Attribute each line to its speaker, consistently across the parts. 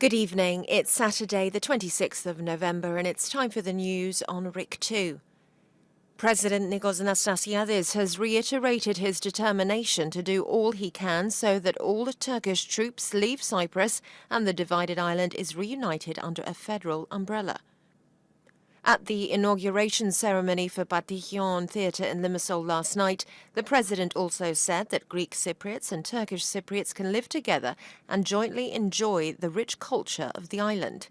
Speaker 1: Good evening. It's Saturday, the 26th of November, and it's time for the news on RIK 2. President Nikos Anastasiades has reiterated his determination to do all he can so that all Turkish troops leave Cyprus and the divided island is reunited under a federal umbrella. At the inauguration ceremony for Patikyon Theatre in Limassol last night, the president also said that Greek Cypriots and Turkish Cypriots can live together and jointly enjoy the rich culture of the island.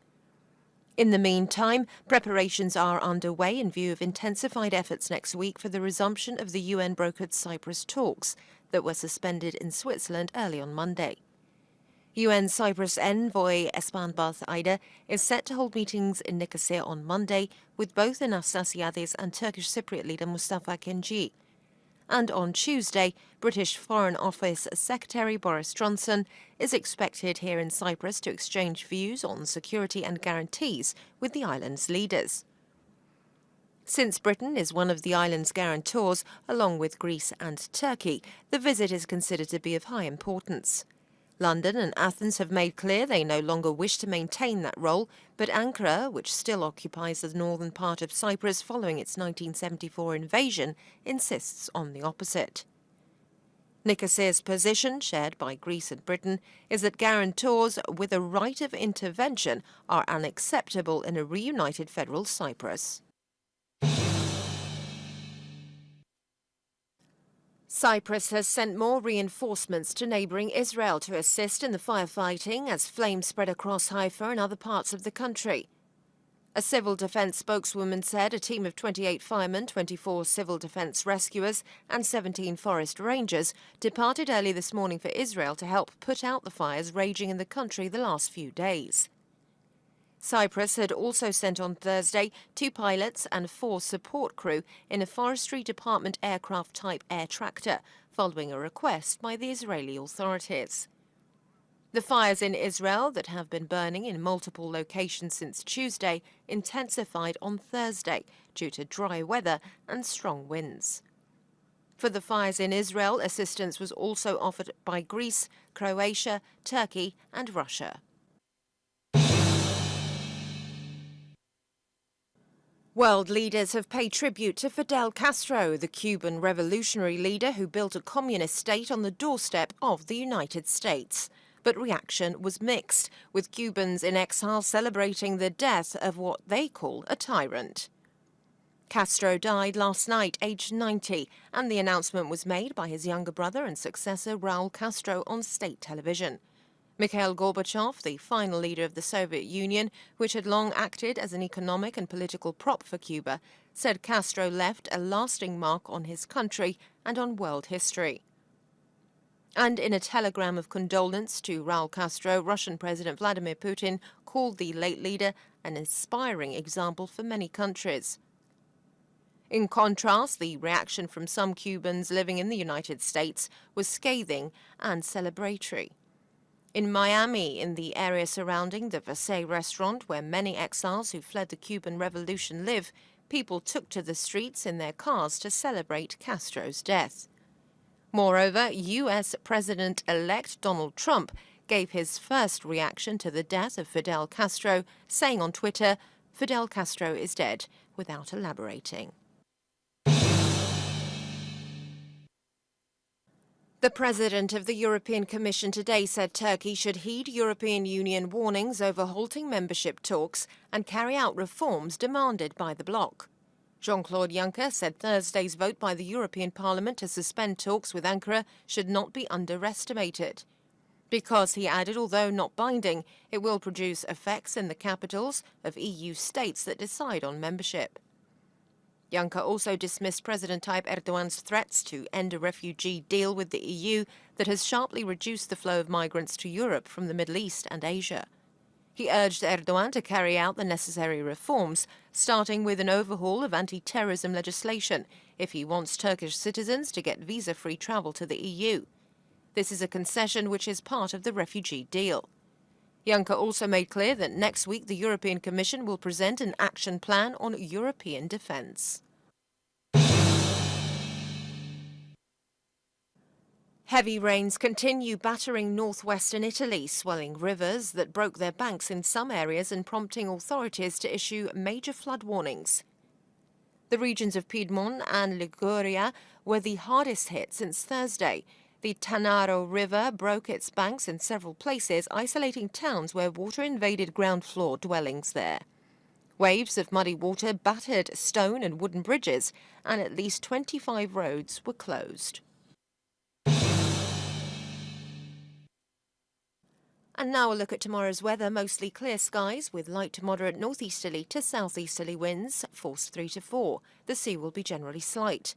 Speaker 1: In the meantime, preparations are underway in view of intensified efforts next week for the resumption of the UN-brokered Cyprus talks that were suspended in Switzerland early on Monday. UN Cyprus envoy Espanbath Aida is set to hold meetings in Nicosia on Monday with both Anastasiades and Turkish Cypriot leader Mustafa Kenci. And on Tuesday, British Foreign Office Secretary Boris Johnson is expected here in Cyprus to exchange views on security and guarantees with the island's leaders. Since Britain is one of the island's guarantors, along with Greece and Turkey, the visit is considered to be of high importance. London and Athens have made clear they no longer wish to maintain that role, but Ankara, which still occupies the northern part of Cyprus following its 1974 invasion, insists on the opposite. Nicosia's position, shared by Greece and Britain, is that guarantors with a right of intervention are unacceptable in a reunited federal Cyprus. Cyprus has sent more reinforcements to neighbouring Israel to assist in the firefighting as flames spread across Haifa and other parts of the country. A civil defence spokeswoman said a team of 28 firemen, 24 civil defence rescuers and 17 forest rangers departed early this morning for Israel to help put out the fires raging in the country the last few days. Cyprus had also sent on Thursday 2 pilots and 4 support crew in a Forestry Department aircraft-type air tractor, following a request by the Israeli authorities. The fires in Israel that have been burning in multiple locations since Tuesday intensified on Thursday due to dry weather and strong winds. For the fires in Israel, assistance was also offered by Greece, Croatia, Turkey and Russia. World leaders have paid tribute to Fidel Castro, the Cuban revolutionary leader who built a communist state on the doorstep of the United States. But reaction was mixed, with Cubans in exile celebrating the death of what they call a tyrant. Castro died last night, aged 90, and the announcement was made by his younger brother and successor Raul Castro on state television. Mikhail Gorbachev, the final leader of the Soviet Union, which had long acted as an economic and political prop for Cuba, said Castro left a lasting mark on his country and on world history. And in a telegram of condolence to Raul Castro, Russian President Vladimir Putin called the late leader an inspiring example for many countries. In contrast, the reaction from some Cubans living in the United States was scathing and celebratory. In Miami, in the area surrounding the Versailles restaurant where many exiles who fled the Cuban Revolution live, people took to the streets in their cars to celebrate Castro's death. Moreover, U.S. President-elect Donald Trump gave his first reaction to the death of Fidel Castro, saying on Twitter, "Fidel Castro is dead," without elaborating. The President of the European Commission today said Turkey should heed European Union warnings over halting membership talks and carry out reforms demanded by the bloc. Jean-Claude Juncker said Thursday's vote by the European Parliament to suspend talks with Ankara should not be underestimated. Because, he added, although not binding, it will produce effects in the capitals of EU states that decide on membership. Juncker also dismissed President Tayyip Erdogan's threats to end a refugee deal with the EU that has sharply reduced the flow of migrants to Europe from the Middle East and Asia. He urged Erdogan to carry out the necessary reforms, starting with an overhaul of anti-terrorism legislation, if he wants Turkish citizens to get visa-free travel to the EU. This is a concession which is part of the refugee deal. Juncker also made clear that next week the European Commission will present an action plan on European defence. Heavy rains continue battering northwestern Italy, swelling rivers that broke their banks in some areas and prompting authorities to issue major flood warnings. The regions of Piedmont and Liguria were the hardest hit since Thursday. The Tanaro River broke its banks in several places, isolating towns where water invaded ground floor dwellings there. Waves of muddy water battered stone and wooden bridges, and at least 25 roads were closed. And now a look at tomorrow's weather. Mostly clear skies with light to moderate northeasterly to southeasterly winds, force 3 to 4. The sea will be generally slight.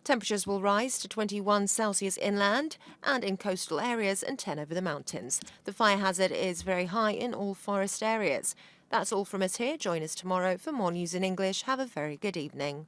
Speaker 1: Temperatures will rise to 21 Celsius inland and in coastal areas and 10 over the mountains. The fire hazard is very high in all forest areas. That's all from us here. Join us tomorrow for more news in English. Have a very good evening.